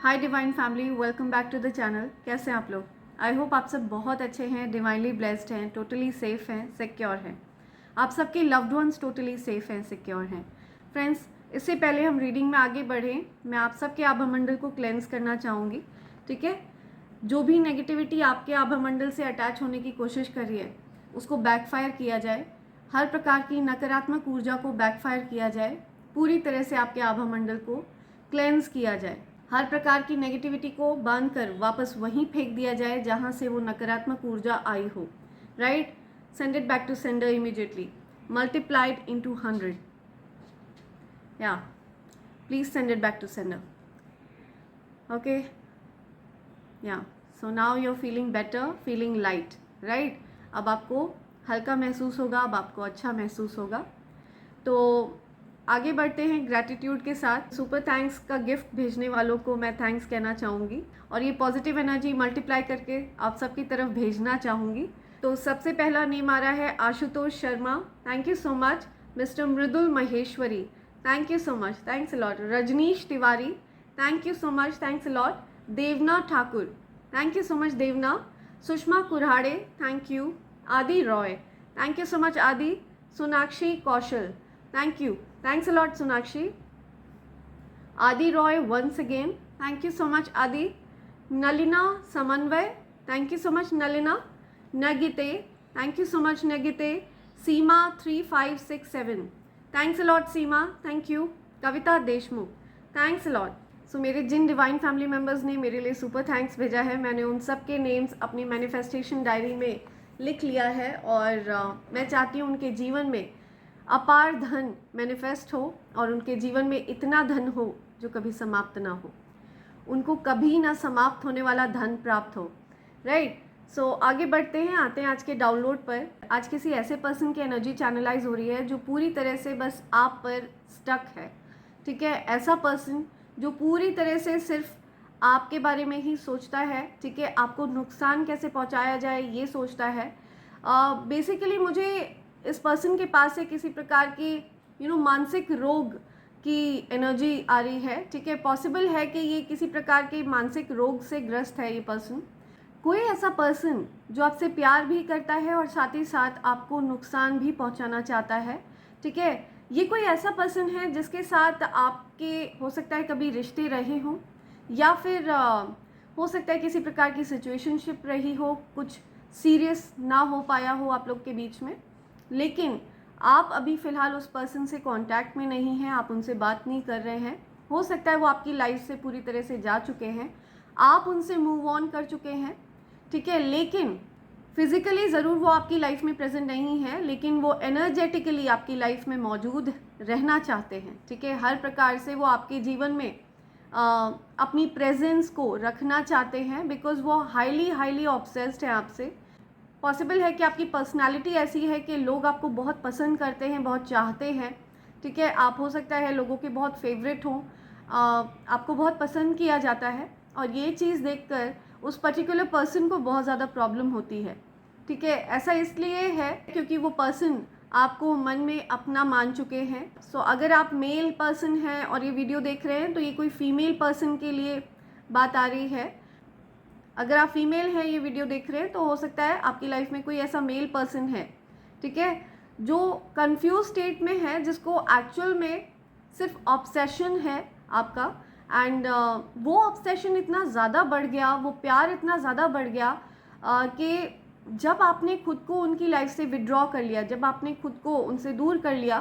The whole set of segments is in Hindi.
Hi divine family, welcome back to the channel. कैसे हैं आप लोग? आई होप आप सब बहुत अच्छे हैं, डिवाइनली ब्लेस्ड हैं, टोटली सेफ हैं, सिक्योर हैं। आप सबके लव्ड वंस टोटली सेफ हैं, सिक्योर हैं। फ्रेंड्स, इससे पहले हम रीडिंग में आगे बढ़ें, मैं आप सबके आभामंडल को क्लेंस करना चाहूँगी। ठीक है, जो भी नेगेटिविटी आपके आभामंडल से अटैच होने की कोशिश कर रही है उसको बैकफायर किया जाए। हर प्रकार की नकारात्मक ऊर्जा को बैकफायर किया जाए, पूरी तरह से आपके आभामंडल को क्लेंस किया जाए। हर प्रकार की नेगेटिविटी को बांध कर वापस वहीं फेंक दिया जाए जहां से वो नकारात्मक ऊर्जा आई हो। Right, send it back to sender immediately, multiplied into 100। Yeah please send it back to sender. Okay, yeah so now you are feeling better, feeling light. Right, अब आपको हल्का महसूस होगा, अब आपको अच्छा महसूस होगा। तो आगे बढ़ते हैं ग्रैटिट्यूड के साथ। सुपर थैंक्स का गिफ्ट भेजने वालों को मैं थैंक्स कहना चाहूँगी और ये पॉजिटिव एनर्जी मल्टीप्लाई करके आप सबकी तरफ भेजना चाहूँगी। तो सबसे पहला नेम आ रहा है Ashutosh Sharma, thank you so much. Mister Mridul Maheshwari, thank you so much, thanks a lot. Rajneesh Tiwari, thank you so much, thanks a lot. Devna Thakur, thank you so much Devna. Sushma Kurade, thank you. Adi Roy, thank you so much Adi. Sonakshi Kaushal, thank you, thanks a lot Sonakshi. Adi Roy once again, thank you so much Adi. Nalina Samanvay, thank you so much Nalina. Nagite, thank you so much Nagite. Seema 3567, thanks a lot Seema, thank you. Kavita Deshmukh, thanks a lot. सो मेरे जिन डिवाइन फैमिली मेम्बर्स ने मेरे लिए सुपर थैंक्स भेजा है, मैंने उन सब के नेम्स अपनी मैनिफेस्टेशन डायरी में लिख लिया है और मैं चाहती हूँ उनके जीवन में अपार धन मैनिफेस्ट हो और उनके जीवन में इतना धन हो जो कभी समाप्त ना हो, उनको कभी ना समाप्त होने वाला धन प्राप्त हो। राइट, सो आगे बढ़ते हैं, आते हैं आज के डाउनलोड पर। आज किसी ऐसे पर्सन की एनर्जी चैनलाइज हो रही है जो पूरी तरह से बस आप पर स्टक है। ठीक है, ऐसा पर्सन जो पूरी तरह से सिर्फ आपके बारे में ही सोचता है। ठीक है, आपको नुकसान कैसे पहुंचाया जाए ये सोचता है। बेसिकली मुझे इस पर्सन के पास से किसी प्रकार की मानसिक रोग की एनर्जी आ रही है। ठीक है, पॉसिबल है कि ये किसी प्रकार के मानसिक रोग से ग्रस्त है ये पर्सन। कोई ऐसा पर्सन जो आपसे प्यार भी करता है और साथ ही साथ आपको नुकसान भी पहुंचाना चाहता है। ठीक है, ये कोई ऐसा पर्सन है जिसके साथ आपके हो सकता है कभी रिश्ते रहे हों या फिर हो सकता है किसी प्रकार की सिचुएशनशिप रही हो, कुछ सीरियस ना हो पाया हो आप लोग के बीच में, लेकिन आप अभी फ़िलहाल उस पर्सन से कांटेक्ट में नहीं हैं, आप उनसे बात नहीं कर रहे हैं। हो सकता है वो आपकी लाइफ से पूरी तरह से जा चुके हैं, आप उनसे मूव ऑन कर चुके हैं। ठीक है, लेकिन फिज़िकली ज़रूर वो आपकी लाइफ में प्रेजेंट नहीं है, लेकिन वो एनर्जेटिकली आपकी लाइफ में मौजूद रहना चाहते हैं। ठीक है, हर प्रकार से वो आपके जीवन में अपनी प्रेजेंस को रखना चाहते हैं, बिकॉज वो हाईली ऑब्सेस्ड है आपसे। पॉसिबल है कि आपकी पर्सनालिटी ऐसी है कि लोग आपको बहुत पसंद करते हैं, बहुत चाहते हैं। ठीक है, आप हो सकता है लोगों के बहुत फेवरेट हों, आपको बहुत पसंद किया जाता है और ये चीज़ देखकर उस पर्टिकुलर पर्सन को बहुत ज़्यादा प्रॉब्लम होती है। ठीक है, ऐसा इसलिए है क्योंकि वो पर्सन आपको मन में अपना मान चुके हैं। सो अगर आप मेल पर्सन हैं और ये वीडियो देख रहे हैं तो ये कोई फीमेल पर्सन के लिए बात आ रही है। अगर आप फीमेल हैं ये वीडियो देख रहे हैं तो हो सकता है आपकी लाइफ में कोई ऐसा मेल पर्सन है, ठीक है, जो कंफ्यूज स्टेट में है, जिसको एक्चुअल में सिर्फ ऑब्सेशन है आपका। एंड वो ऑब्सेशन इतना ज़्यादा बढ़ गया, वो प्यार इतना ज़्यादा बढ़ गया कि जब आपने खुद को उनकी लाइफ से विड्रॉ कर लिया, जब आपने खुद को उनसे दूर कर लिया,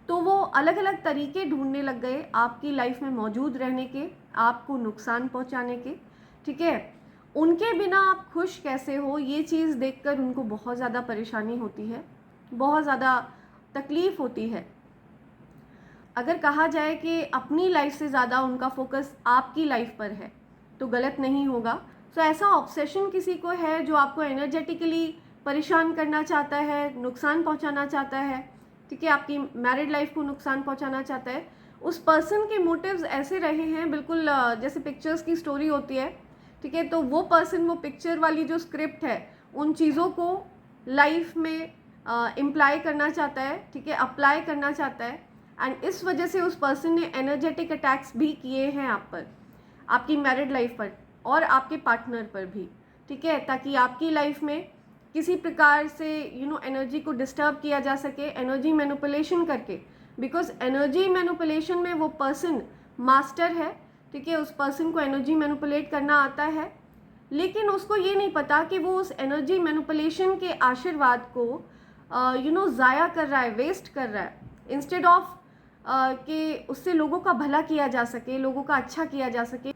तो वो अलग अलग तरीके ढूंढने लग गए आपकी लाइफ में मौजूद रहने के, आपको नुकसान पहुंचाने के। ठीक है, उनके बिना आप खुश कैसे हो ये चीज़ देखकर उनको बहुत ज़्यादा परेशानी होती है, बहुत ज़्यादा तकलीफ़ होती है। अगर कहा जाए कि अपनी लाइफ से ज़्यादा उनका फोकस आपकी लाइफ पर है तो गलत नहीं होगा। तो ऐसा ऑब्सेशन किसी को है जो आपको एनर्जेटिकली परेशान करना चाहता है, नुकसान पहुंचाना चाहता है। ठीक है, आपकी मैरिड लाइफ को नुकसान पहुंचाना चाहता है। उस पर्सन के मोटिव्स ऐसे रहे हैं, बिल्कुल जैसे पिक्चर्स की स्टोरी होती है। ठीक है, तो वो पर्सन वो पिक्चर वाली जो स्क्रिप्ट है उन चीज़ों को लाइफ में इम्प्लाई करना चाहता है। ठीक है, अप्लाई करना चाहता है एंड इस वजह से उस पर्सन ने एनर्जेटिक अटैक्स भी किए हैं आप पर। आपकी मैरिड लाइफ पर और आपके पार्टनर पर भी, ठीक है, ताकि आपकी लाइफ में किसी प्रकार से एनर्जी को डिस्टर्ब किया जा सके एनर्जी मैनिपुलेशन करके, बिकॉज एनर्जी मैनिपुलेशन में वो पर्सन मास्टर है, ठीक है, उस पर्सन को एनर्जी मैनिपुलेट करना आता है, लेकिन उसको ये नहीं पता कि वो उस एनर्जी मैनिपुलेशन के आशीर्वाद को ज़ाया कर रहा है, वेस्ट कर रहा है, इंस्टेड ऑफ कि उससे लोगों का भला किया जा सके, लोगों का अच्छा किया जा सके।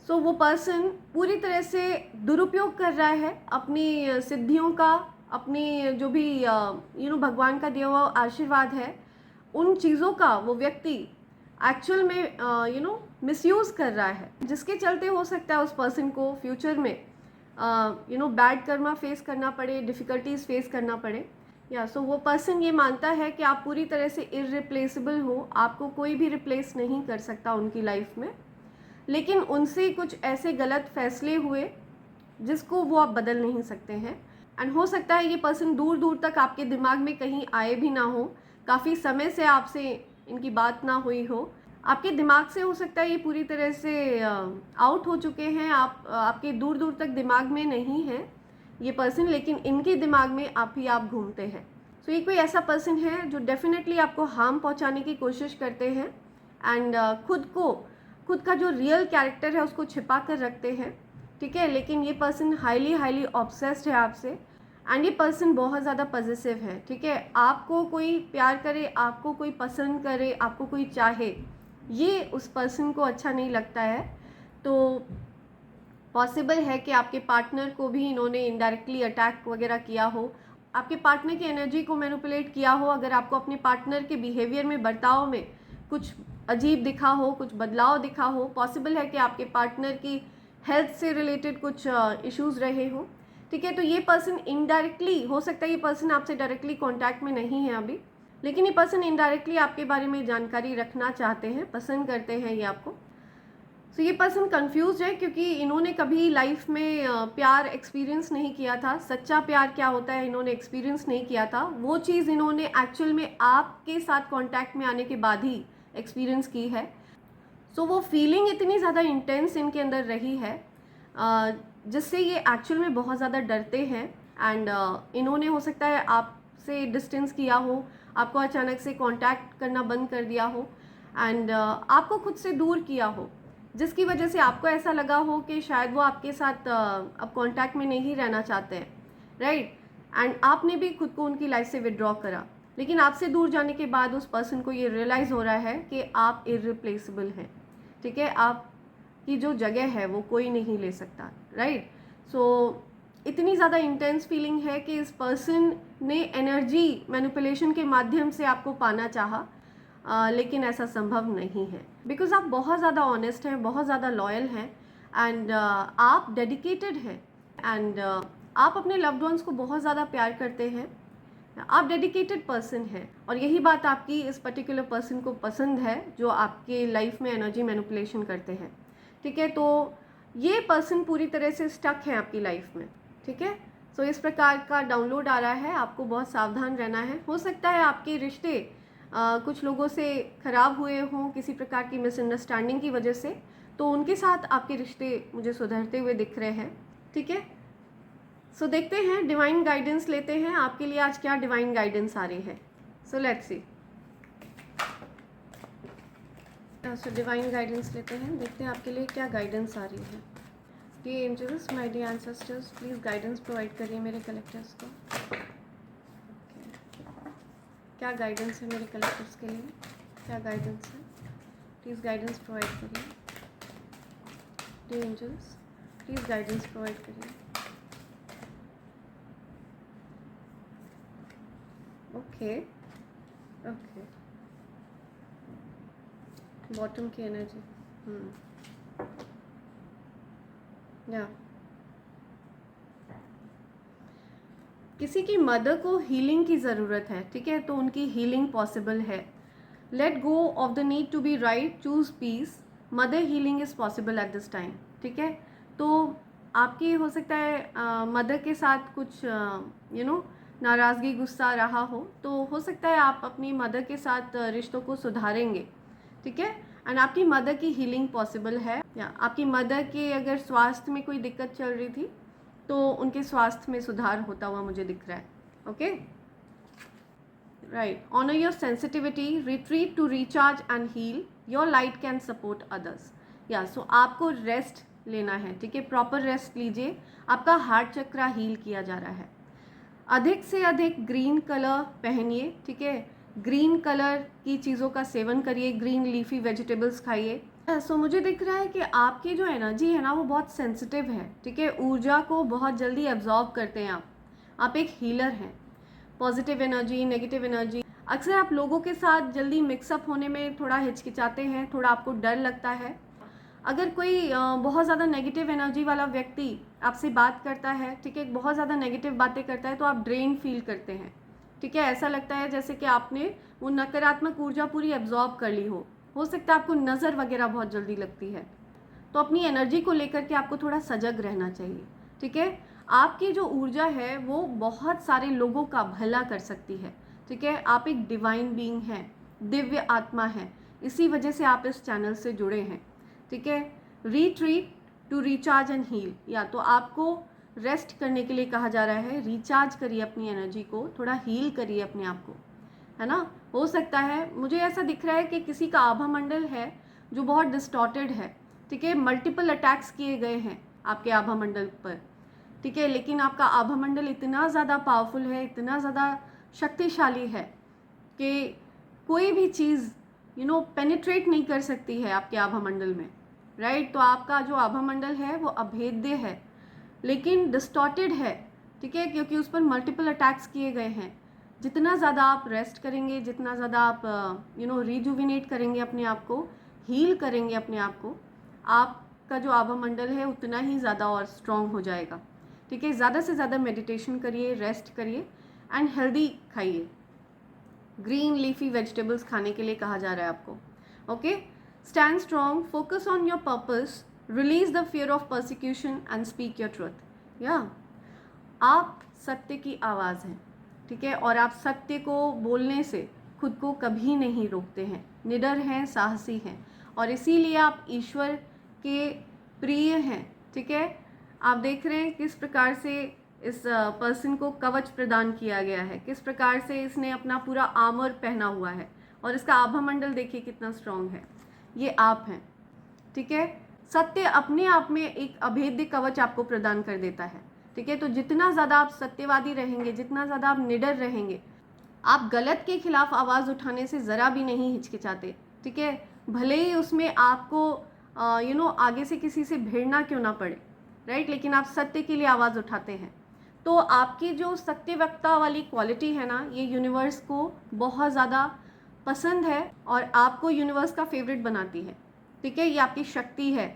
सो वो पर्सन पूरी तरह से दुरुपयोग कर रहा है अपनी सिद्धियों का, अपनी जो भी भगवान का दिया हुआ आशीर्वाद है, उन चीज़ों का वो व्यक्ति एक्चुअल में मिसयूज़ कर रहा है, जिसके चलते हो सकता है उस पर्सन को फ्यूचर में बैड कर्मा फेस करना पड़े, डिफ़िकल्टीज फेस करना पड़े। सो वो पर्सन ये मानता है कि आप पूरी तरह से इररिप्लेसेबल हो, आपको कोई भी रिप्लेस नहीं कर सकता उनकी लाइफ में, लेकिन उनसे कुछ ऐसे गलत फैसले हुए जिसको वो आप बदल नहीं सकते हैं। एंड हो सकता है ये पर्सन दूर दूर तक आपके दिमाग में कहीं आए भी ना हो, काफ़ी समय से आपसे इनकी बात ना हुई हो, आपके दिमाग से हो सकता है ये पूरी तरह से आउट हो चुके हैं, आपके दूर दूर तक दिमाग में नहीं है ये पर्सन, लेकिन इनके दिमाग में आप घूमते हैं। सो ये कोई ऐसा पर्सन है जो डेफिनेटली आपको हार्म पहुंचाने की कोशिश करते हैं एंड खुद का जो रियल कैरेक्टर है उसको छिपा कर रखते हैं, ठीक है, लेकिन ये पर्सन हाईली ऑब्सेस्ड है आपसे, एंड ये पर्सन बहुत ज़्यादा पॉजिटिव है, ठीक है, आपको कोई प्यार करे, आपको कोई पसंद करे, आपको कोई चाहे, ये उस पर्सन को अच्छा नहीं लगता है। तो पॉसिबल है कि आपके पार्टनर को भी इन्होंने इनडायरेक्टली अटैक वगैरह किया हो, आपके पार्टनर की एनर्जी को मैनिपुलेट किया हो। अगर आपको अपने पार्टनर के बिहेवियर में, बर्ताव में कुछ अजीब दिखा हो, कुछ बदलाव दिखा हो, पॉसिबल है कि आपके पार्टनर की हेल्थ से रिलेटेड कुछ इश्यूज़ रहे हो, ठीक है। तो ये पर्सन इनडायरेक्टली, हो सकता है ये पर्सन आपसे डायरेक्टली कांटेक्ट में नहीं है अभी, लेकिन ये पर्सन इनडायरेक्टली आपके बारे में जानकारी रखना चाहते हैं, पसंद करते हैं ये आपको। तो ये पर्सन कंफ्यूज है क्योंकि इन्होंने कभी लाइफ में प्यार एक्सपीरियंस नहीं किया था, सच्चा प्यार क्या होता है इन्होंने एक्सपीरियंस नहीं किया था, वो चीज़ इन्होंने एक्चुअल में आपके साथ कांटेक्ट में आने के बाद ही एक्सपीरियंस की है। सो वो फीलिंग इतनी ज़्यादा इंटेंस इनके अंदर रही है जिससे ये एक्चुअल में बहुत ज़्यादा डरते हैं, एंड इन्होंने हो सकता है आपसे डिस्टेंस किया हो, आपको अचानक से कांटेक्ट करना बंद कर दिया हो, एंड आपको खुद से दूर किया हो, जिसकी वजह से आपको ऐसा लगा हो कि शायद वो आपके साथ अब कांटेक्ट में नहीं रहना चाहते हैं, राइट, एंड आपने भी खुद को उनकी लाइफ से विड्रॉ करा, लेकिन आपसे दूर जाने के बाद उस पर्सन को ये रियलाइज़ हो रहा है कि आप इररिप्लेसेबल हैं, ठीक है, आपकी जो जगह है वो कोई नहीं ले सकता, राइट। सो इतनी ज़्यादा इंटेंस फीलिंग है कि इस पर्सन ने एनर्जी मैनिपुलेशन के माध्यम से आपको पाना चाहा, लेकिन ऐसा संभव नहीं है, बिकॉज आप बहुत ज़्यादा ऑनेस्ट हैं, बहुत ज़्यादा लॉयल हैं, एंड आप डेडिकेटेड हैं, एंड आप अपने लव्ड वंस को बहुत ज़्यादा प्यार करते हैं, आप डेडिकेटेड पर्सन हैं, और यही बात आपकी इस पर्टिकुलर पर्सन को पसंद है जो आपके लाइफ में एनर्जी मैनिपुलेशन करते हैं, ठीक है। तो ये पर्सन पूरी तरह से स्टक है आपकी लाइफ में, ठीक है। सो इस प्रकार का डाउनलोड आ रहा है, आपको बहुत सावधान रहना है। हो सकता है आपके रिश्ते कुछ लोगों से ख़राब हुए हों किसी प्रकार की मिसअंडरस्टैंडिंग की वजह से, तो उनके साथ आपके रिश्ते मुझे सुधरते हुए दिख रहे हैं, ठीक है। सो देखते हैं, डिवाइन गाइडेंस लेते हैं, आपके लिए आज क्या डिवाइन गाइडेंस आ रही है। So let's see. So divine guidance लेते हैं, देखते हैं आपके लिए क्या गाइडेंस आ रही है। Dear angels, my dear ancestors, please guidance provide करिए मेरे कलेक्टर्स को। क्या गाइडेंस है मेरे कलेक्टर्स के लिए, क्या गाइडेंस है, प्लीज़ गाइडेंस प्रोवाइड करिए। Dear angels, please guidance provide करिए। ओके ओके, बॉटम की एनर्जी, या किसी की मदर को हीलिंग की ज़रूरत है, ठीक है, तो उनकी हीलिंग पॉसिबल है। Let go of the need to be right, choose peace, mother healing is possible at this time, ठीक है। तो आपकी हो सकता है मदर के साथ कुछ नाराज़गी, गुस्सा रहा हो, तो हो सकता है आप अपनी मदर के साथ रिश्तों को सुधारेंगे, ठीक है। एंड आपकी मदर की हीलिंग पॉसिबल है, या आपकी मदर के अगर स्वास्थ्य में कोई दिक्कत चल रही थी तो उनके स्वास्थ्य में सुधार होता हुआ मुझे दिख रहा है। Okay, right. Honour your sensitivity, retreat to recharge and heal, your light can support others. या सो आपको रेस्ट लेना है, ठीक है, प्रॉपर रेस्ट लीजिए। आपका हार्ट चक्रा हील किया जा रहा है। अधिक से अधिक ग्रीन कलर पहनिए, ठीक है, ग्रीन कलर की चीज़ों का सेवन करिए, ग्रीन लीफी वेजिटेबल्स खाइए। सो मुझे दिख रहा है कि आपकी जो एनर्जी है ना वो बहुत सेंसिटिव है, ठीक है, ऊर्जा को बहुत जल्दी एब्जॉर्ब करते हैं आप एक हीलर हैं। पॉजिटिव एनर्जी, नेगेटिव एनर्जी, अक्सर आप लोगों के साथ जल्दी मिक्सअप होने में थोड़ा हिचकिचाते हैं, थोड़ा आपको डर लगता है। अगर कोई बहुत ज़्यादा नेगेटिव एनर्जी वाला व्यक्ति आपसे बात करता है, ठीक है, बहुत ज़्यादा नेगेटिव बातें करता है, तो आप ड्रेन फील करते हैं, ठीक है। ऐसा लगता है जैसे कि आपने वो नकारात्मक ऊर्जा पूरी एब्जॉर्ब कर ली हो सकता है आपको नज़र वगैरह बहुत जल्दी लगती है। तो अपनी एनर्जी को लेकर के आपको थोड़ा सजग रहना चाहिए, ठीक है। आपकी जो ऊर्जा है वो बहुत सारे लोगों का भला कर सकती है, ठीक है। आप एक डिवाइन बीइंग हैं, दिव्य आत्मा है, इसी वजह से आप इस चैनल से जुड़े हैं, ठीक है। Retreat to recharge and heal, या तो आपको रेस्ट करने के लिए कहा जा रहा है, रिचार्ज करिए अपनी एनर्जी को, थोड़ा हील करिए अपने आप को, है ना। हो सकता है, मुझे ऐसा दिख रहा है कि किसी का आभा मंडल है जो बहुत डिस्टॉर्टेड है, ठीक है, मल्टीपल अटैक्स किए गए हैं आपके आभा मंडल पर, ठीक है, लेकिन आपका आभा मंडल इतना ज़्यादा पावरफुल है, इतना ज़्यादा शक्तिशाली है कि कोई भी चीज़ पेनिट्रेट नहीं कर सकती है आपके आभा मंडल में, राइट। तो आपका जो आभा मंडल है वो अभेद्य है लेकिन डिस्टॉर्टेड है, ठीक है, क्योंकि उस पर मल्टीपल अटैक्स किए गए हैं। जितना ज़्यादा आप रेस्ट करेंगे, जितना ज़्यादा आप रिजुविनेट करेंगे अपने आप को, हील करेंगे अपने आप को, आपका जो आभा मंडल है उतना ही ज़्यादा और स्ट्रॉन्ग हो जाएगा, ठीक है। ज़्यादा से ज़्यादा मेडिटेशन करिए, रेस्ट करिए एंड हेल्दी खाइए। ग्रीन लीफी वेजिटेबल्स खाने के लिए कहा जा रहा है आपको। Okay, stand strong, focus on your purpose, release the fear of persecution and speak your truth. या आप सत्य की आवाज़ हैं, ठीक है, और आप सत्य को बोलने से खुद को कभी नहीं रोकते हैं, निडर हैं, साहसी हैं, और इसीलिए आप ईश्वर के प्रिय हैं, ठीक है। आप देख रहे हैं किस प्रकार से इस पर्सन को कवच प्रदान किया गया है, किस प्रकार से इसने अपना पूरा आर्मर पहना हुआ है, और इसका आभा मंडल देखिए कितना स्ट्रॉन्ग है। ये आप हैं, ठीक है। सत्य अपने आप में एक अभेद्य कवच आपको प्रदान कर देता है, ठीक है। तो जितना ज़्यादा आप सत्यवादी रहेंगे, जितना ज़्यादा आप निडर रहेंगे, आप गलत के खिलाफ आवाज़ उठाने से ज़रा भी नहीं हिचकिचाते, ठीक है, भले ही उसमें आपको आगे से किसी से भिड़ना क्यों ना पड़े, राइट, लेकिन आप सत्य के लिए आवाज़ उठाते हैं। तो आपकी जो सत्यवक्ता वाली क्वालिटी है ना, ये यूनिवर्स को बहुत ज़्यादा पसंद है और आपको यूनिवर्स का फेवरेट बनाती है, ठीक है। ये आपकी शक्ति है।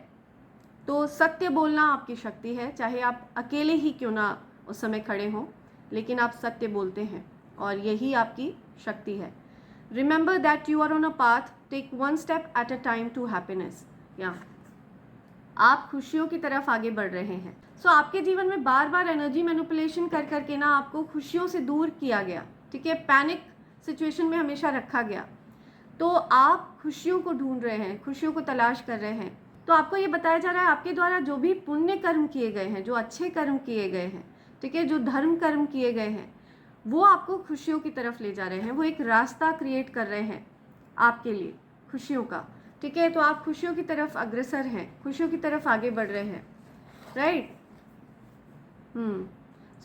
तो सत्य बोलना आपकी शक्ति है, चाहे आप अकेले ही क्यों ना उस समय खड़े हों, लेकिन आप सत्य बोलते हैं और यही आपकी शक्ति है। Remember that you are on a path, take one step at a time to happiness. या आप खुशियों की तरफ आगे बढ़ रहे हैं। सो आपके जीवन में बार बार एनर्जी मैनिपुलेशन कर करके ना आपको खुशियों से दूर किया गया, ठीक है, पैनिक सिचुएशन में हमेशा रखा गया। तो आप खुशियों को ढूंढ रहे हैं, खुशियों को तलाश कर रहे हैं। तो आपको ये बताया जा रहा है आपके द्वारा जो भी पुण्य कर्म किए गए हैं, जो अच्छे कर्म किए गए हैं, ठीक है, जो धर्म कर्म किए गए हैं, वो आपको खुशियों की तरफ ले जा रहे हैं। वो एक रास्ता क्रिएट कर रहे हैं आपके लिए खुशियों का, ठीक है। तो आप खुशियों की तरफ अग्रसर हैं, खुशियों की तरफ आगे बढ़ रहे हैं, right.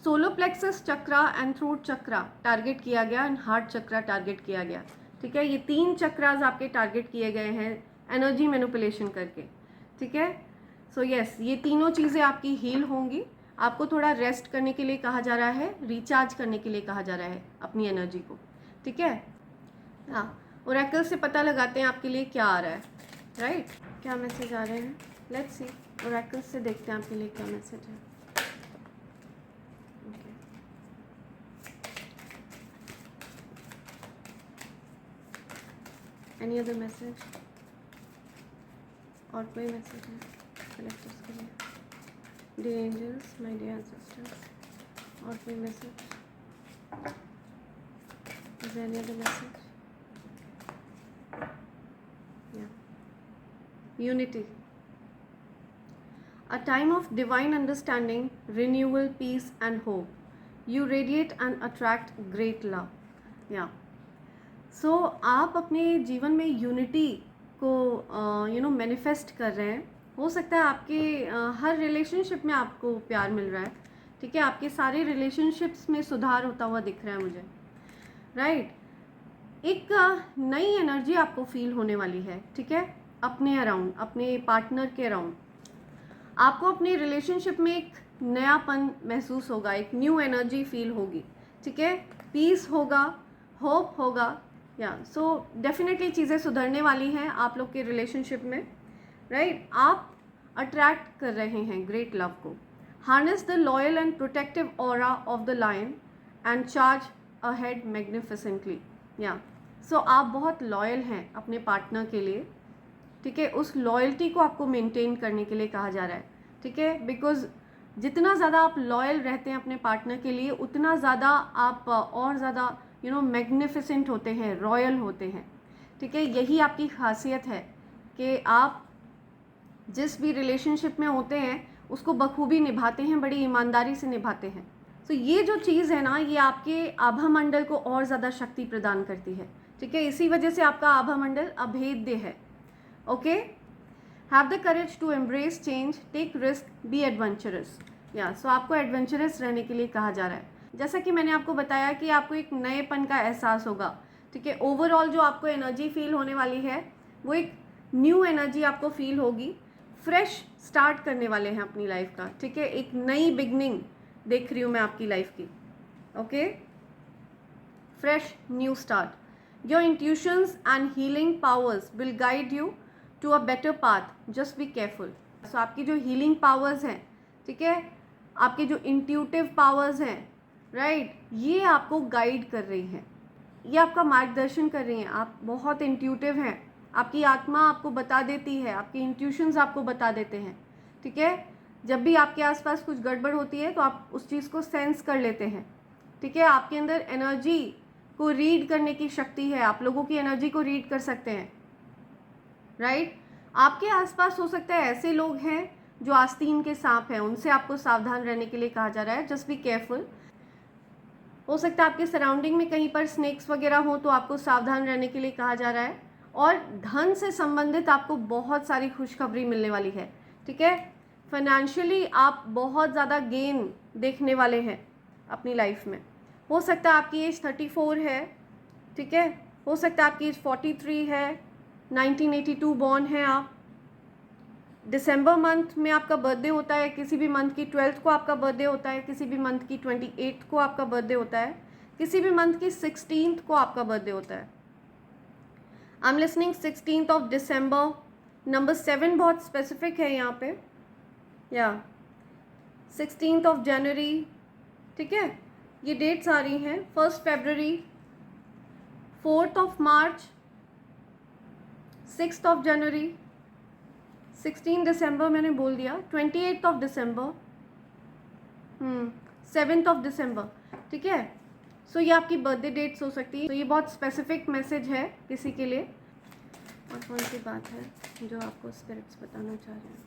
Solo plexus chakra and throat chakra target किया गया एंड हार्ट चक्रा टारगेट किया गया, ठीक है। ये 3 चक्रास आपके टारगेट किए गए हैं एनर्जी मैनिपुलेशन करके, ठीक है। सो यस, ये तीनों चीज़ें आपकी हील होंगी। आपको थोड़ा रेस्ट करने के लिए कहा जा रहा है, रिचार्ज करने के लिए कहा जा रहा है अपनी एनर्जी को, ठीक है। हाँ, ओरेकल से पता लगाते हैं आपके लिए क्या आ रहा है, राइट, क्या मैसेज आ रहे हैं। लेट्स सी, ओरेकल से देखते हैं आपके लिए क्या मैसेज है। एनी अदर मैसेज, और कोई मैसेज है कलेक्टर्स के लिए, dear angels, my dear ancestors, और कोई message, is any other message, unity, a time of divine understanding, renewal, peace and hope. You radiate and attract great love. Yeah. So आप अपने जीवन में यूनिटी को मैनिफेस्ट कर रहे हैं. हो सकता है आपके हर रिलेशनशिप में आपको प्यार मिल रहा है, ठीक है. आपके सारे रिलेशनशिप्स में सुधार होता हुआ दिख रहा है मुझे, राइट. एक नई एनर्जी आपको फील होने वाली है, ठीक है. अपने अराउंड, अपने पार्टनर के अराउंड आपको अपने रिलेशनशिप में एक नयापन महसूस होगा, एक न्यू एनर्जी फील होगी, ठीक है. पीस होगा, होप होगा. या सो डेफिनेटली चीज़ें सुधरने वाली हैं आप लोग के रिलेशनशिप में, राइट. आप अट्रैक्ट कर रहे हैं ग्रेट लव को. Harness the loyal and protective aura of the lion and charge ahead magnificently. या सो आप बहुत लॉयल हैं अपने पार्टनर के लिए, ठीक है. उस लॉयल्टी को आपको मेंटेन करने के लिए कहा जा रहा है, ठीक है. बिकॉज जितना ज़्यादा आप लॉयल रहते हैं अपने पार्टनर के लिए, उतना ज़्यादा आप और ज़्यादा मैग्निफिसेंट होते हैं, रॉयल होते हैं, ठीक है. यही आपकी खासियत है कि आप जिस भी रिलेशनशिप में होते हैं उसको बखूबी निभाते हैं, बड़ी ईमानदारी से निभाते हैं. तो ये जो चीज़ है ना, ये आपके आभा मंडल को और ज़्यादा शक्ति प्रदान करती है, ठीक है. इसी वजह से आपका आभा मंडल अभेद्य है. Okay. Have the courage to embrace change, take risk, be adventurous. या सो आपको एडवेंचरस रहने के लिए कहा जा रहा है. जैसा कि मैंने आपको बताया कि आपको एक नएपन का एहसास होगा, ठीक है. ओवरऑल जो आपको एनर्जी फील होने वाली है वो एक न्यू एनर्जी आपको फील होगी. फ्रेश स्टार्ट करने वाले हैं अपनी लाइफ का, ठीक है. एक नई बिगनिंग देख रही हूँ मैं आपकी लाइफ की. Okay. Fresh new start. Your intuitions and healing powers will guide you to a better path, just be careful. So आपकी जो हीलिंग पावर्स हैं, ठीक है, आपके जो इंट्यूटिव पावर्स हैं, राइट, ये आपको गाइड कर रही हैं, ये आपका मार्गदर्शन कर रही हैं. आप बहुत इंट्यूटिव हैं, आपकी आत्मा आपको बता देती है, आपकी इंट्यूशंस आपको बता देते हैं, ठीक है. जब भी आपके आसपास कुछ गड़बड़ होती है तो आप उस चीज़ को सेंस कर लेते हैं, ठीक है. आपके अंदर एनर्जी को रीड करने की शक्ति है, आप लोगों की एनर्जी को रीड कर सकते हैं, राइट. आपके आसपास हो सकता है ऐसे लोग हैं जो आस्तीन के सांप हैं, उनसे आपको सावधान रहने के लिए कहा जा रहा है. Just be careful. हो सकता है आपके सराउंडिंग में कहीं पर स्नेक्स वगैरह हो तो आपको सावधान रहने के लिए कहा जा रहा है. और धन से संबंधित आपको बहुत सारी खुशखबरी मिलने वाली है, ठीक है. फाइनेंशियली आप बहुत ज़्यादा गेन देखने वाले हैं अपनी लाइफ में. हो सकता है आपकी एज 34 है, ठीक है. हो सकता है आपकी एज 43 है, 1982 बॉर्न है आप. दिसंबर मंथ में आपका बर्थडे होता है, किसी भी मंथ की 12th को आपका बर्थडे होता है, किसी भी मंथ की 28th को आपका बर्थडे होता है, किसी भी मंथ की 16th को आपका बर्थडे होता है. I am listening 16th of December. Number 7 बहुत स्पेसिफिक है यहाँ पे. या 16th ऑफ जनवरी, ठीक है, ये डेट्स आ रही हैं. 1st February, 4th of March, 6th of January, 16 दिसंबर मैंने बोल दिया, 28th of December, 7th of December, ठीक है. सो ये आपकी बर्थडे डेट्स हो सकती है. तो ये बहुत स्पेसिफिक मैसेज है किसी के लिए. और कौन सी बात है जो आपको स्पिरिट्स बताना चाह रहे हैं?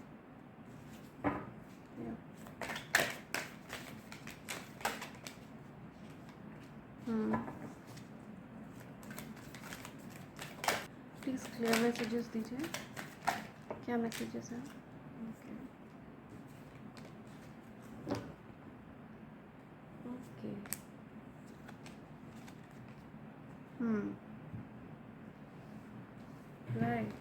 प्लीज़ क्लियर मैसेजेस दीजिए. क्या मैसेजेस हैं? ओके. राइट.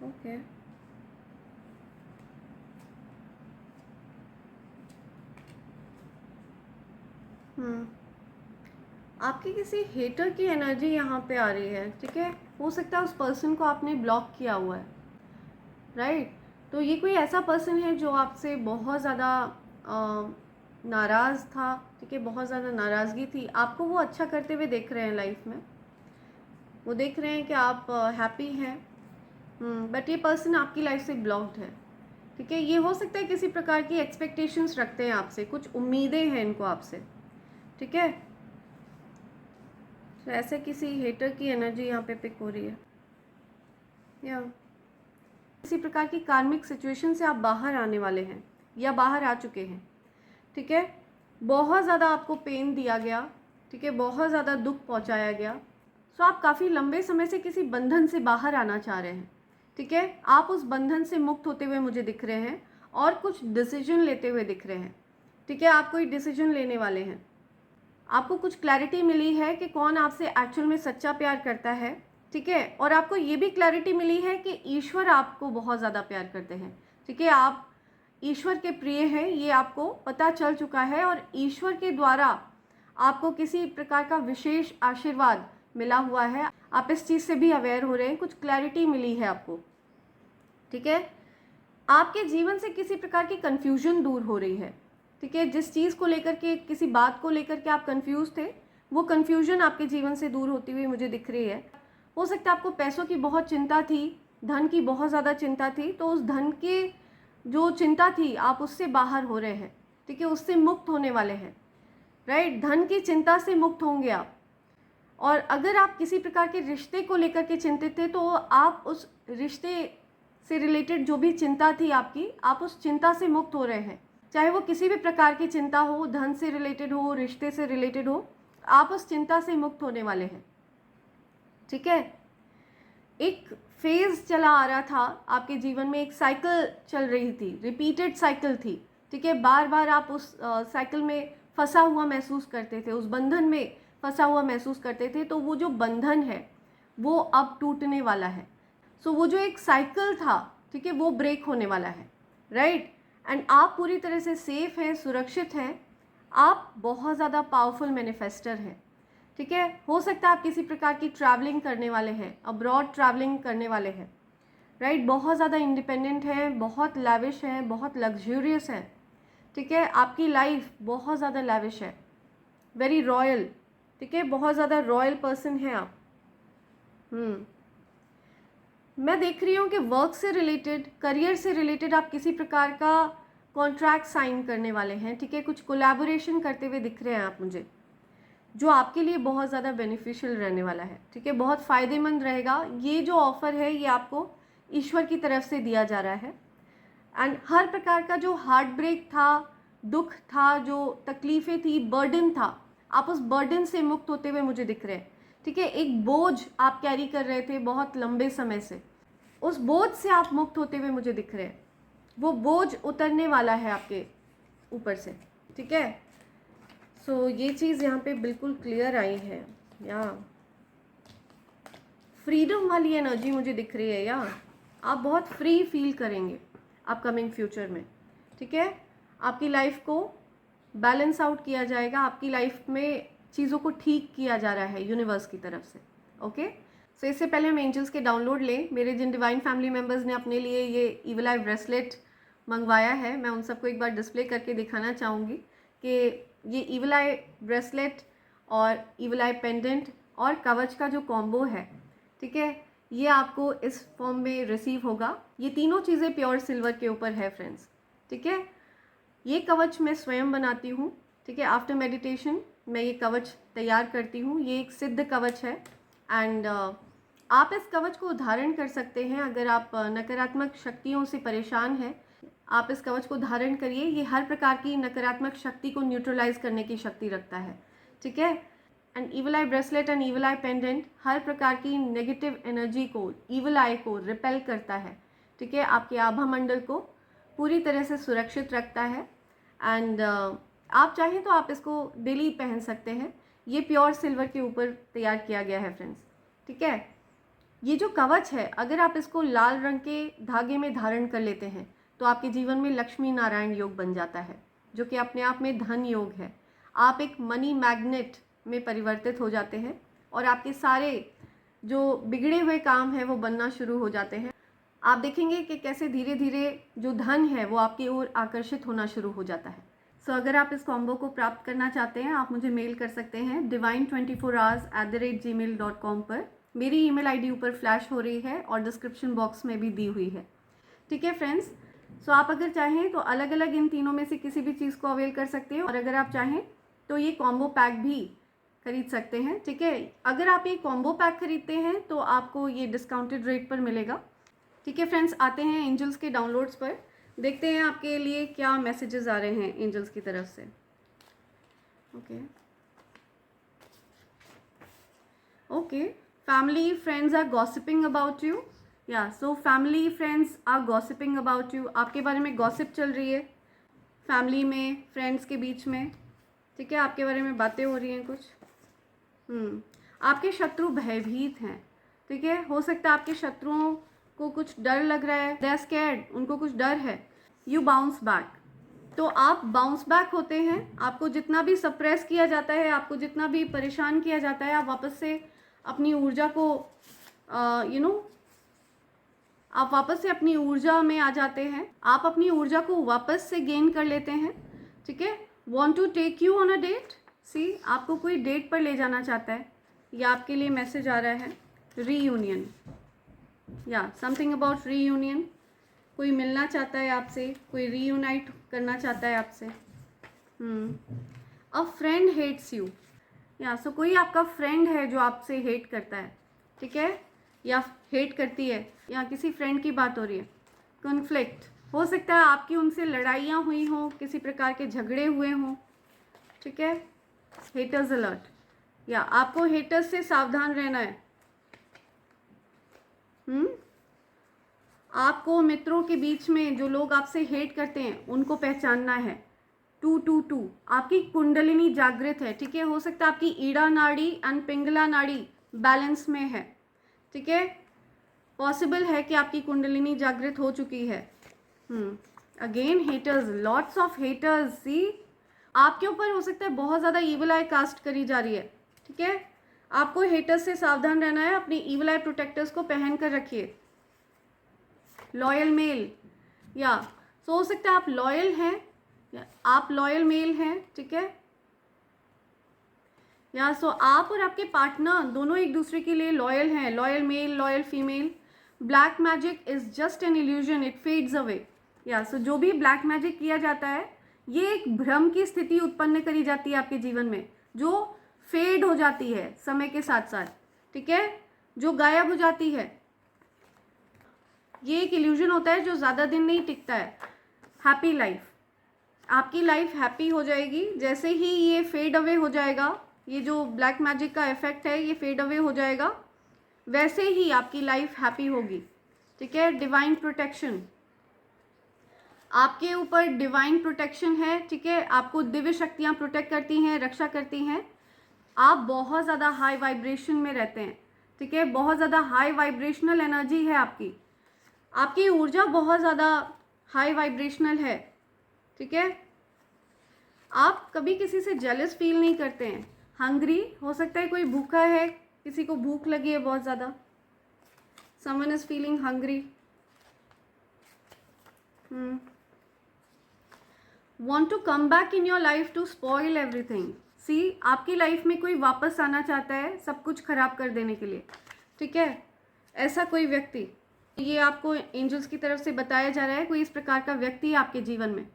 ओके. आपकी किसी हेटर की एनर्जी यहाँ पे आ रही है, ठीक है. हो सकता है उस पर्सन को आपने ब्लॉक किया हुआ है, राइट. तो ये कोई ऐसा पर्सन है जो आपसे बहुत ज़्यादा नाराज़ था, ठीक है, बहुत ज़्यादा नाराज़गी थी. आपको वो अच्छा करते हुए देख रहे हैं लाइफ में. वो देख रहे हैं कि आप हैप्पी हैं, बट ये पर्सन आपकी लाइफ से ब्लॉक्ड है, ठीक है। ये हो सकता है किसी प्रकार की एक्सपेक्टेशंस रखते हैं आपसे, कुछ उम्मीदें हैं इनको आपसे, ठीक है। तो ऐसे किसी हेटर की एनर्जी यहाँ पे पिक हो रही है, या किसी प्रकार की कार्मिक सिचुएशन से आप बाहर आने वाले हैं या बाहर आ चुके हैं, ठीक है। बहुत ज़्यादा आपको पेन दिया गया, ठीक है, बहुत ज़्यादा दुख पहुँचाया गया। सो आप काफ़ी लंबे समय से किसी बंधन से बाहर आना चाह रहे हैं, ठीक है। आप उस बंधन से मुक्त होते हुए मुझे दिख रहे हैं और कुछ डिसीजन लेते हुए दिख रहे हैं, ठीक है। आप कोई डिसीजन लेने वाले हैं, आपको कुछ क्लैरिटी मिली है कि कौन आपसे एक्चुअल में सच्चा प्यार करता है, ठीक है। और आपको ये भी क्लैरिटी मिली है कि ईश्वर आपको बहुत ज़्यादा प्यार करते हैं, ठीक है। आप ईश्वर के प्रिय हैं, ये आपको पता चल चुका है और ईश्वर के द्वारा आपको किसी प्रकार का विशेष आशीर्वाद मिला हुआ है। आप इस चीज़ से भी अवेयर हो रहे हैं, कुछ क्लैरिटी मिली है आपको, ठीक है। आपके जीवन से किसी प्रकार की कन्फ्यूजन दूर हो रही है, ठीक है। जिस चीज़ को लेकर के, किसी बात को लेकर के आप कंफ्यूज थे, वो कन्फ्यूजन आपके जीवन से दूर होती हुई मुझे दिख रही है। हो सकता है आपको पैसों की बहुत चिंता थी, धन की बहुत ज़्यादा चिंता थी, तो उस धन की जो चिंता थी आप उससे बाहर हो रहे हैं, ठीक है, उससे मुक्त होने वाले हैं, राइट। धन की चिंता से मुक्त होंगे आप। और अगर आप किसी प्रकार के रिश्ते को लेकर के चिंतित थे, तो आप उस रिश्ते से रिलेटेड जो भी चिंता थी आपकी, आप उस चिंता से मुक्त हो रहे हैं। चाहे वो किसी भी प्रकार की चिंता हो, धन से रिलेटेड हो, रिश्ते से रिलेटेड हो, आप उस चिंता से मुक्त होने वाले हैं, ठीक है। एक फेज चला आ रहा था आपके जीवन में, एक साइकिल चल रही थी, रिपीटेड साइकिल थी, ठीक है। बार बार आप उस साइकिल में फंसा हुआ महसूस करते थे, उस बंधन में फंसा हुआ महसूस करते थे। तो वो जो बंधन है वो अब टूटने वाला है। सो वो जो एक साइकिल था, ठीक है, वो ब्रेक होने वाला है, राइट। एंड आप पूरी तरह से सेफ हैं, सुरक्षित हैं। आप बहुत ज़्यादा पावरफुल मैनिफेस्टर हैं, ठीक है। हो सकता है आप किसी प्रकार की ट्रैवलिंग करने वाले हैं, अब्रॉड ट्रैवलिंग करने वाले हैं, राइट। बहुत ज़्यादा इंडिपेंडेंट हैं, बहुत लैविश हैं, बहुत लग्जूरियस हैं, ठीक है। आपकी लाइफ बहुत ज़्यादा लैविश है, वेरी रॉयल, ठीक है, बहुत ज़्यादा रॉयल पर्सन हैं आप। मैं देख रही हूँ कि वर्क से रिलेटेड, करियर से रिलेटेड आप किसी प्रकार का कॉन्ट्रैक्ट साइन करने वाले हैं, ठीक है। कुछ कोलैबोरेशन करते हुए दिख रहे हैं आप मुझे, जो आपके लिए बहुत ज़्यादा बेनिफिशियल रहने वाला है, ठीक है, बहुत फ़ायदेमंद रहेगा। ये जो ऑफ़र है ये आपको ईश्वर की तरफ से दिया जा रहा है। एंड हर प्रकार का जो हार्ट ब्रेक था, दुख था, जो तकलीफ़ें थी, बर्डन था, आप उस बर्डन से मुक्त होते हुए मुझे दिख रहे हैं, ठीक है। एक बोझ आप कैरी कर रहे थे बहुत लंबे समय से, उस बोझ से आप मुक्त होते हुए मुझे दिख रहे हैं। वो बोझ उतरने वाला है आपके ऊपर से, ठीक है। सो ये चीज़ यहाँ पे बिल्कुल क्लियर आई है। या फ्रीडम वाली एनर्जी मुझे दिख रही है, या आप बहुत फ्री फील करेंगे अपकमिंग फ्यूचर में, ठीक है। आपकी लाइफ को बैलेंस आउट किया जाएगा, आपकी लाइफ में चीज़ों को ठीक किया जा रहा है यूनिवर्स की तरफ से, ओके। सो इससे पहले हम एंजल्स के डाउनलोड लें। मेरे जिन डिवाइन फैमिली मेम्बर्स ने अपने लिए ये इविल आई ब्रेसलेट मंगवाया है, मैं उन सबको एक बार डिस्प्ले करके दिखाना चाहूँगी कि ये इविल आई ब्रेसलेट और इविल आई पेंडेंट और कवच का जो कॉम्बो है, ठीक है, ये आपको इस फॉर्म में रिसीव होगा। ये तीनों चीज़ें प्योर सिल्वर के ऊपर है फ्रेंड्स, ठीक है। ये कवच मैं स्वयं बनाती हूँ, ठीक है। आफ्टर मेडिटेशन मैं ये कवच तैयार करती हूँ। ये एक सिद्ध कवच है एंड आप इस कवच को धारण कर सकते हैं। अगर आप नकारात्मक शक्तियों से परेशान हैं, आप इस कवच को धारण करिए। ये हर प्रकार की नकारात्मक शक्ति को न्यूट्रलाइज करने की शक्ति रखता है, ठीक है। And evil eye bracelet and evil eye pendant हर प्रकार की नेगेटिव एनर्जी को, इविल आई को रिपेल करता है, ठीक है। आपके आभा मंडल को पूरी तरह से सुरक्षित रखता है। एंड आप चाहें तो आप इसको डेली पहन सकते हैं। ये प्योर सिल्वर के ऊपर तैयार किया गया है फ्रेंड्स, ठीक है। ये जो कवच है, अगर आप इसको लाल रंग के धागे में धारण कर लेते हैं तो आपके जीवन में लक्ष्मी नारायण योग बन जाता है, जो कि अपने आप में धन योग है। आप एक मनी मैग्नेट में परिवर्तित हो जाते हैं और आपके सारे जो बिगड़े हुए काम हैं वो बनना शुरू हो जाते हैं। आप देखेंगे कि कैसे धीरे धीरे जो धन है वो आपकी ओर आकर्षित होना शुरू हो जाता है। सो अगर आप इस कॉम्बो को प्राप्त करना चाहते हैं, आप मुझे मेल कर सकते हैं divine24hours@gmail.com पर। मेरी ईमेल आईडी ऊपर फ्लैश हो रही है और डिस्क्रिप्शन बॉक्स में भी दी हुई है। ठीक है फ्रेंड्स, सो आप अगर चाहें तो अलग अलग इन तीनों में से किसी भी चीज़ को अवेल कर सकते हो, और अगर आप चाहें तो ये कॉम्बो पैक भी खरीद सकते हैं। ठीक है, अगर आप ये कॉम्बो पैक खरीदते हैं तो आपको ये डिस्काउंटेड रेट पर मिलेगा। ठीक है फ्रेंड्स, आते हैं एंजल्स के डाउनलोड्स पर, देखते हैं आपके लिए क्या मैसेजेस आ रहे हैं एंजल्स की तरफ से। Okay, family friends are gossiping about you. Yeah so family friends are gossiping about you, आपके बारे में गॉसिप चल रही है फैमिली में, फ्रेंड्स के बीच में। ठीक है, आपके बारे में बातें हो रही हैं कुछ। आपके शत्रु भयभीत हैं। ठीक है, हो सकता है आपके शत्रुओं को कुछ डर लग रहा है, दे आर स्कैर्ड, उनको कुछ डर है। यू बाउंस बैक, तो आप बाउंस बैक होते हैं। आपको जितना भी सप्रेस किया जाता है, आपको जितना भी परेशान किया जाता है, आप वापस से अपनी ऊर्जा को आप वापस से अपनी ऊर्जा में आ जाते हैं। आप अपनी ऊर्जा को वापस से गेन कर लेते हैं। ठीक है, want to take you on a date, see आपको कोई डेट पर ले जाना चाहता है, या आपके लिए मैसेज आ रहा है रीयूनियन, या समथिंग अबाउट रीयूनियन। कोई मिलना चाहता है आपसे, कोई रीयूनाइट करना चाहता है आपसे। अ फ्रेंड हेट्स यू, या सो कोई आपका फ्रेंड है जो आपसे हेट करता है। ठीक है, या हेट करती है, या किसी फ्रेंड की बात हो रही है। कॉन्फ्लिक्ट, हो सकता है आपकी उनसे लड़ाइयाँ हुई हों, किसी प्रकार के झगड़े हुए हों। ठीक है, हेटर्स अलर्ट, या आपको हेटर्स से सावधान रहना है। आपको मित्रों के बीच में जो लोग आपसे हेट करते हैं उनको पहचानना है। 222, आपकी कुंडलिनी जागृत है। ठीक है, हो सकता है आपकी ईड़ा नाड़ी एंड पिंगला नाड़ी बैलेंस में है। ठीक है, पॉसिबल है कि आपकी कुंडलिनी जागृत हो चुकी है। Again haters, lots of haters. See आपके ऊपर हो सकता है बहुत ज़्यादा ईविल आई कास्ट करी जा रही है। ठीक है, आपको हेटर्स से सावधान रहना है। अपनी ईविल आई प्रोटेक्टर्स को पहन कर रखिए। लॉयल मेल, या सो हो सकता है आप लॉयल हैं, या आप लॉयल मेल हैं। ठीक है, या सो आप और आपके पार्टनर दोनों एक दूसरे के लिए लॉयल हैं, loyal male, loyal female. Black magic is just an illusion, it fades away. या सो जो भी ब्लैक मैजिक किया जाता है, ये एक भ्रम की स्थिति उत्पन्न करी जाती है आपके जीवन में, जो फेड हो जाती है समय के साथ साथ। ठीक है, जो गायब हो जाती है। ये एक इल्यूजन होता है जो ज़्यादा दिन नहीं टिकता है। हैप्पी लाइफ, आपकी लाइफ हैप्पी हो जाएगी जैसे ही ये फेड अवे हो जाएगा। ये जो ब्लैक मैजिक का इफेक्ट है ये फेड अवे हो जाएगा, वैसे ही आपकी लाइफ हैप्पी होगी। ठीक है, डिवाइन प्रोटेक्शन, आपके ऊपर डिवाइन प्रोटेक्शन है। ठीक है, आपको दिव्य शक्तियाँ प्रोटेक्ट करती हैं, रक्षा करती हैं। आप बहुत ज़्यादा हाई वाइब्रेशन में रहते हैं। ठीक है, बहुत ज़्यादा हाई वाइब्रेशनल एनर्जी है आपकी, आपकी ऊर्जा बहुत ज़्यादा हाई वाइब्रेशनल है। ठीक है, आप कभी किसी से जेलस फील नहीं करते हैं। हंग्री, हो सकता है कोई भूखा है, किसी को भूख लगी है बहुत ज़्यादा। Someone is feeling hungry. Want to come back in your life to spoil everything. See आपकी लाइफ में कोई वापस आना चाहता है सब कुछ खराब कर देने के लिए। ठीक है, ऐसा कोई व्यक्ति, ये आपको एंजल्स की तरफ से बताया जा रहा है, कोई इस प्रकार का व्यक्ति है आपके जीवन में।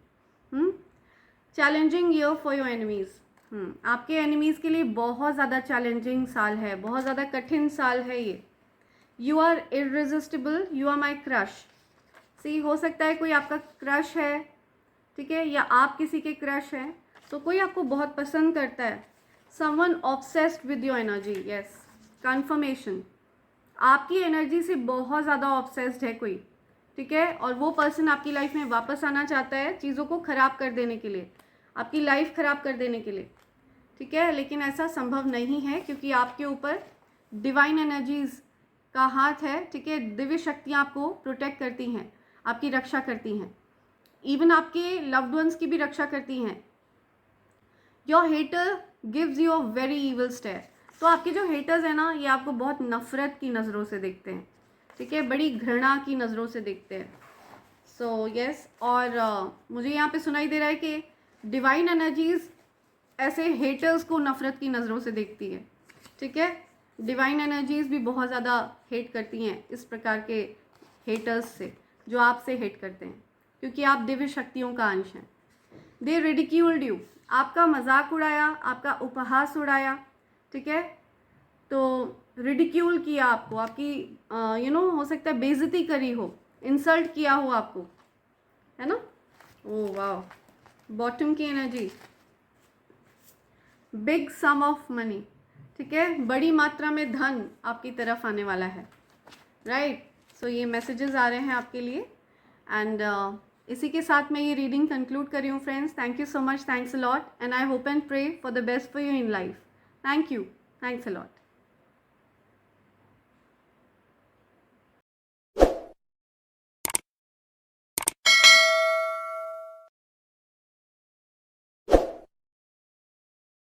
Challenging year for your enemies, आपके एनिमीज़ के लिए बहुत ज़्यादा चैलेंजिंग साल है, बहुत ज़्यादा कठिन साल है ये। You are irresistible, you are my crush. See हो सकता है कोई आपका क्रश है। ठीक है, या आप किसी के क्रश हैं, तो कोई आपको बहुत पसंद करता है। Someone obsessed with your energy, yes, confirmation, आपकी एनर्जी से बहुत ज़्यादा ऑब्सेस्ड है कोई। ठीक है, और वो पर्सन आपकी लाइफ में वापस आना चाहता है चीज़ों को ख़राब कर देने के लिए, आपकी लाइफ ख़राब कर देने के लिए। ठीक है, लेकिन ऐसा संभव नहीं है क्योंकि आपके ऊपर डिवाइन एनर्जीज़ का हाथ है। ठीक है, दिव्य शक्तियाँ आपको प्रोटेक्ट करती हैं, आपकी रक्षा करती हैं, इवन आपके लव्ड वंस की भी रक्षा करती हैं। Your hater gives you a very evil stare, तो आपके जो हेटर्स हैं ना, ये आपको बहुत नफ़रत की नज़रों से देखते हैं। ठीक है, बड़ी घृणा की नज़रों से देखते हैं। सो यस, और मुझे यहाँ पे सुनाई दे रहा है कि डिवाइन एनर्जीज़ ऐसे हेटर्स को नफ़रत की नज़रों से देखती है। ठीक है, डिवाइन एनर्जीज भी बहुत ज़्यादा हेट करती हैं इस प्रकार के हेटर्स से, जो आपसे हेट करते हैं, क्योंकि आप दिव्य शक्तियों का अंश हैं। दे रिडिक्यूल्ड यू, आपका मजाक उड़ाया, आपका उपहास उड़ाया, ठीक है, तो रिडिक्यूल किया आपको, आपकी हो सकता है बेइज्जती करी हो, इंसल्ट किया हो आपको, है ना। ओ वाह, बॉटम की energy, big sum of money, ठीक है, बड़ी मात्रा में धन आपकी तरफ आने वाला है, राइट। सो ये मैसेजेस आ रहे हैं आपके लिए। एंड इसी के साथ मैं ये रीडिंग कंक्लूड कर रही हूँ friends. Thank you so much, thanks a lot, and I hope and pray for the best for you in life. Thank you, thanks a lot.